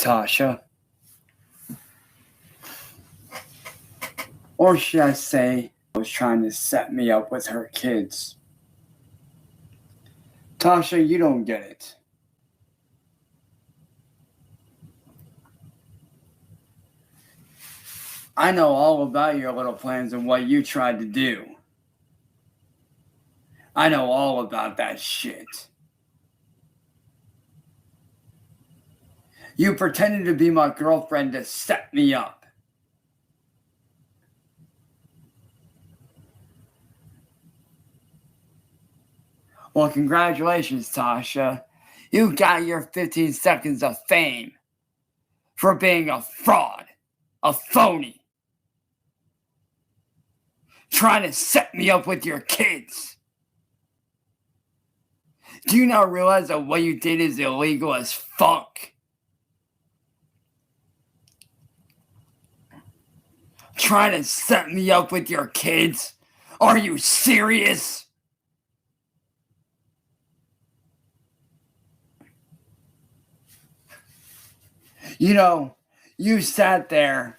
Tasha. Or should I say, was trying to set me up with her kids. Tasha, you don't get it. I know all about your little plans and what you tried to do. I know all about that shit. You pretended to be my girlfriend to set me up. Well, congratulations, Tasha. You got your 15 seconds of fame for being a fraud, a phony, trying to set me up with your kids. Do you not realize that what you did is illegal as fuck? Trying to set me up with your kids? Are you serious? You know, you sat there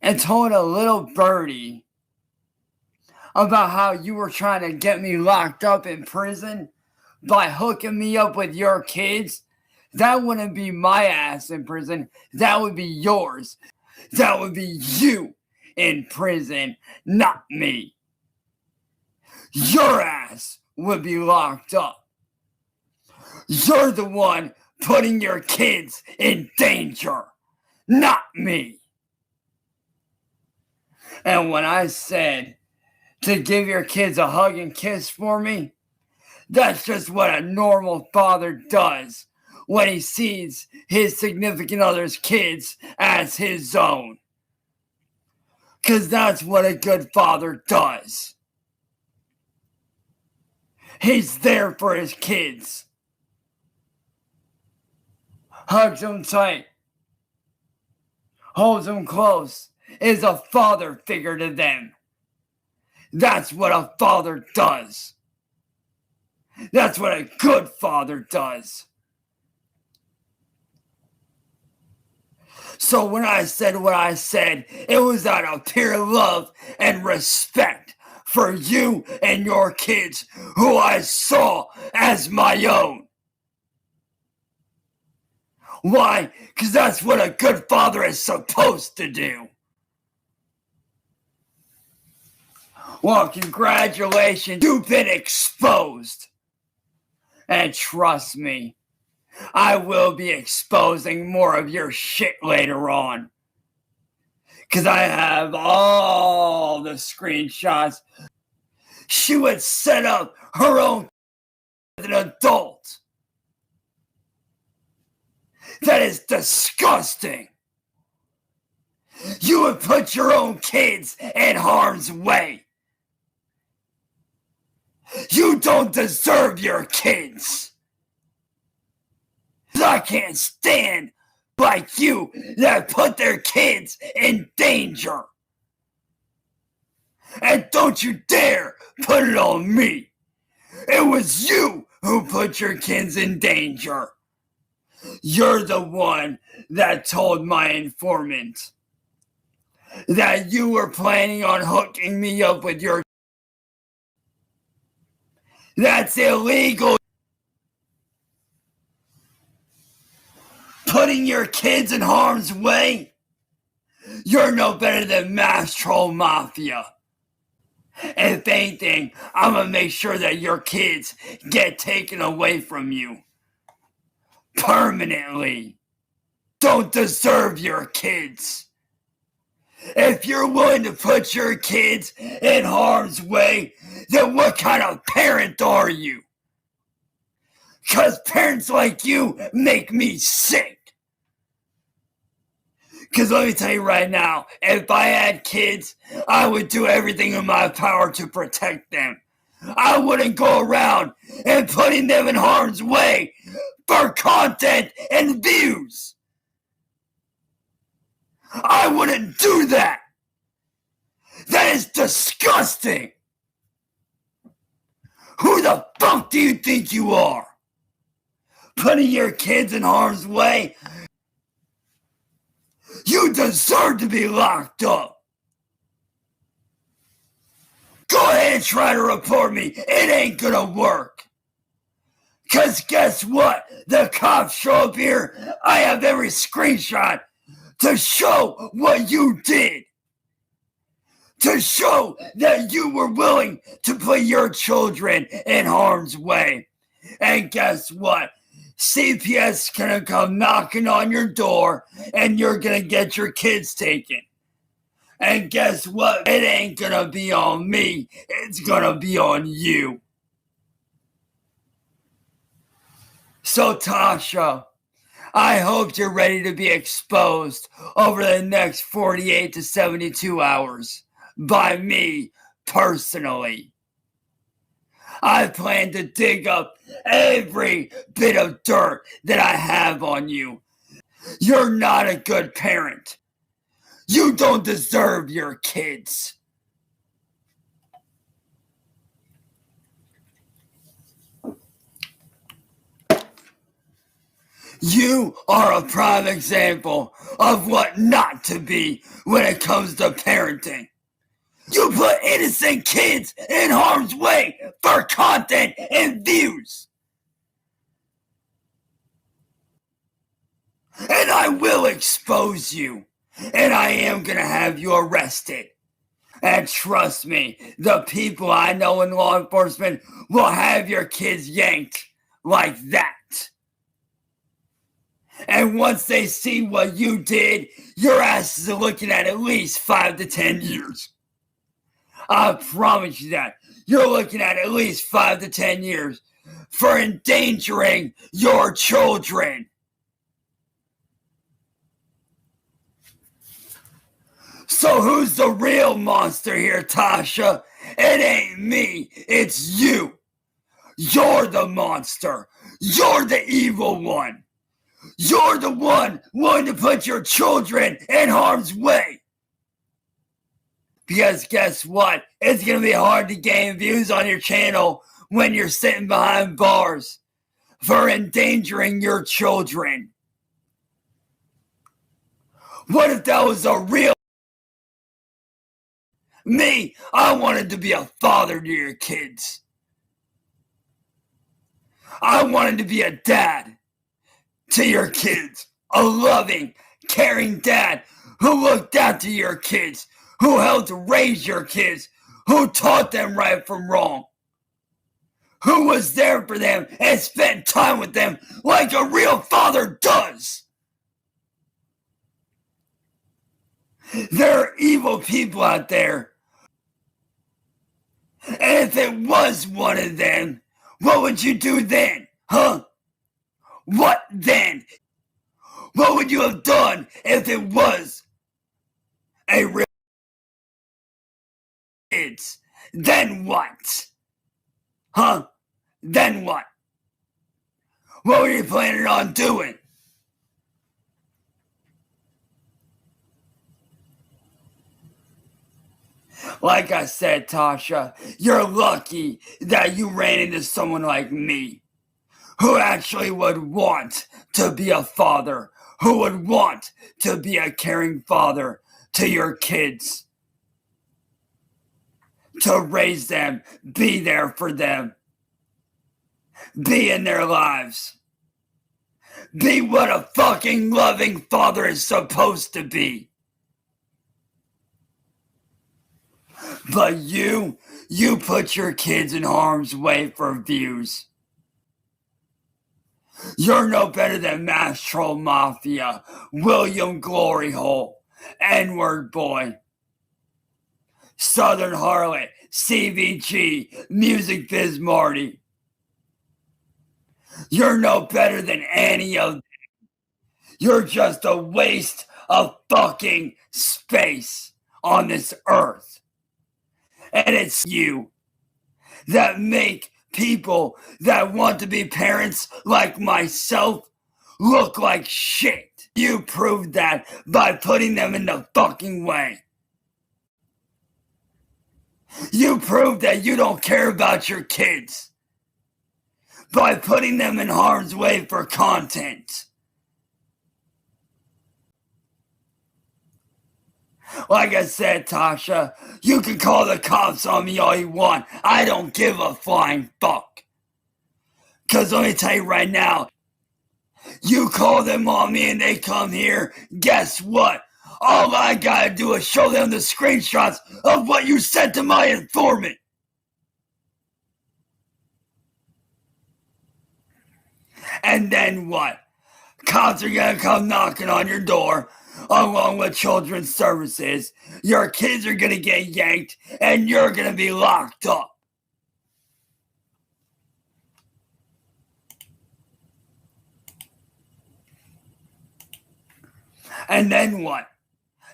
and told a little birdie about how you were trying to get me locked up in prison by hooking me up with your kids. That wouldn't be my ass in prison. That would be yours. That would be you in prison, not me. Your ass would be locked up. You're the one putting your kids in danger, not me. And when I said to give your kids a hug and kiss for me, that's just what a normal father does when he sees his significant other's kids as his own. Because that's what a good father does. He's there for his kids. Hugs them tight. Holds them close. Is a father figure to them. That's what a father does. That's what a good father does. So when I said what I said, it was out of pure love and respect for you and your kids, who I saw as my own. Why? Because that's what a good father is supposed to do. Well, congratulations, you've been exposed. And trust me, I will be exposing more of your shit later on. Because I have all the screenshots. She would set up her own as an adult. That is disgusting. You would put your own kids in harm's way. You don't deserve your kids. I can't stand like you that put their kids in danger. And don't you dare put it on me. It was you who put your kids in danger. You're the one that told my informant that you were planning on hooking me up with your... That's illegal. Putting your kids in harm's way? You're no better than Mass Troll Mafia. If anything, I'm gonna make sure that your kids get taken away from you. Permanently. Don't deserve your kids. If you're willing to put your kids in harm's way, then what kind of parent are you? Because parents like you make me sick. Because let me tell you right now, if I had kids, I would do everything in my power to protect them. I wouldn't go around and putting them in harm's way for content and views. I wouldn't do that. That is disgusting. Who the fuck do you think you are? Putting your kids in harm's way? You deserve to be locked up. Go ahead and try to report me. It ain't gonna work. Cause guess what? The cops show up here. I have every screenshot to show what you did. To show that you were willing to put your children in harm's way. And guess what? CPS gonna come knocking on your door and you're gonna get your kids taken. And guess what? It ain't gonna be on me. It's gonna be on you. So Tasha, I hope you're ready to be exposed over the next 48 to 72 hours by me personally. I plan to dig up every bit of dirt that I have on you. You're not a good parent. You don't deserve your kids. You are a prime example of what not to be when it comes to parenting. You put innocent kids in harm's way for content and views. And I will expose you. And I am gonna have you arrested. And trust me, the people I know in law enforcement will have your kids yanked like that. And once they see what you did, your asses are looking at least 5 to 10 years. I promise you that. You're looking at least 5 to 10 years for endangering your children. So who's the real monster here, Tasha? It ain't me, it's you. You're the monster. You're the evil one. You're the one willing to put your children in harm's way. Because guess what? It's going to be hard to gain views on your channel when you're sitting behind bars for endangering your children. What if that was a real me? I wanted to be a father to your kids. I wanted to be a dad to your kids. A loving, caring dad who looked after your kids, who helped raise your kids, who taught them right from wrong, who was there for them and spent time with them like a real father does. There are evil people out there. And if it was one of them, what would you do then? Huh? What then? What would you have done if it was a real kids? Then what? Huh? Then what? What were you planning on doing? Like I said, Tasha, you're lucky that you ran into someone like me who actually would want to be a father, who would want to be a caring father to your kids, to raise them, be there for them, be in their lives, be what a fucking loving father is supposed to be. But you put your kids in harm's way for views. You're no better than Mass Troll Mafia, William Glory Hole, N-Word Boy, Southern Harlot, CVG, Music Biz Marty. You're no better than any of them. You're just a waste of fucking space on this earth. And it's you that make people that want to be parents like myself look like shit. You proved that by putting them in the fucking way. You proved that you don't care about your kids by putting them in harm's way for content. Like I said, Tasha, you can call the cops on me all you want. I don't give a flying fuck. Because let me tell you right now, you call them on me and they come here, guess what? All I gotta do is show them the screenshots of what you sent to my informant. And then what? Cops are gonna come knocking on your door, along with children's services. Your kids are gonna get yanked, and you're gonna be locked up. And then what?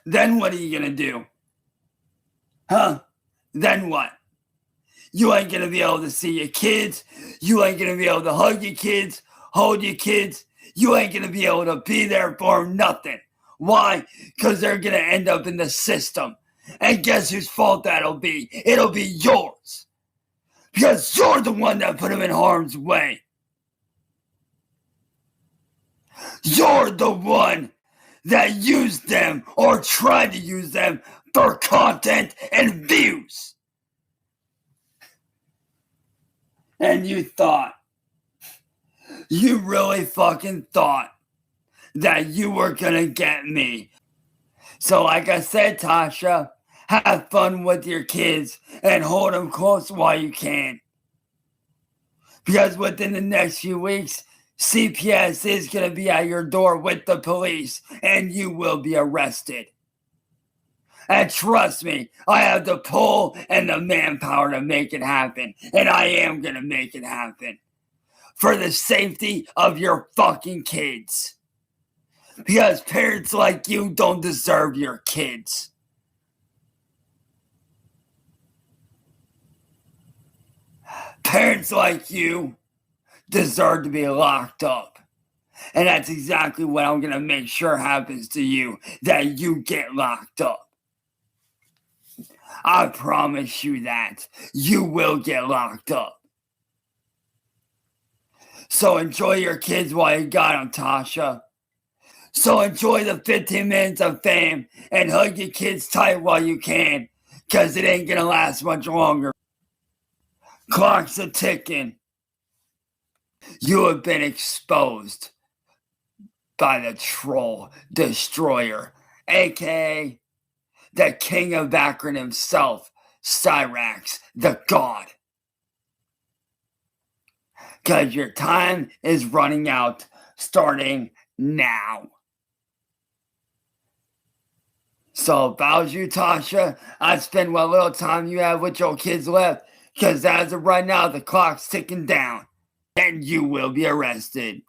Then what are you gonna do? Huh? Then what? You ain't gonna be able to see your kids. You ain't gonna be able to hug your kids, hold your kids. You ain't gonna be able to be there for nothing. Why? Because they're gonna end up in the system. And guess whose fault that'll be? It'll be yours. Because you're the one that put them in harm's way. You're the one that used them or tried to use them for content and views. And you really fucking thought that you were gonna get me. So like I said, Tasha, have fun with your kids and hold them close while you can. Because within the next few weeks, CPS is gonna be at your door with the police and you will be arrested. And trust me, I have the pull and the manpower to make it happen. And I am gonna make it happen. For the safety of your fucking kids. Because parents like you don't deserve your kids. Parents like you deserve to be locked up. And that's exactly what I'm gonna make sure happens to you. That you get locked up. I promise you that. You will get locked up. So enjoy your kids while you got them, Tasha. So enjoy the 15 minutes of fame and hug your kids tight while you can, because it ain't gonna last much longer. Clock's a ticking. You have been exposed by the troll destroyer, aka the king of Akron himself, Cyraxx, the god. Because your time is running out starting now. So if I was you, Tasha, I'd spend what little time you have with your kids left, because as of right now, the clock's ticking down, and you will be arrested.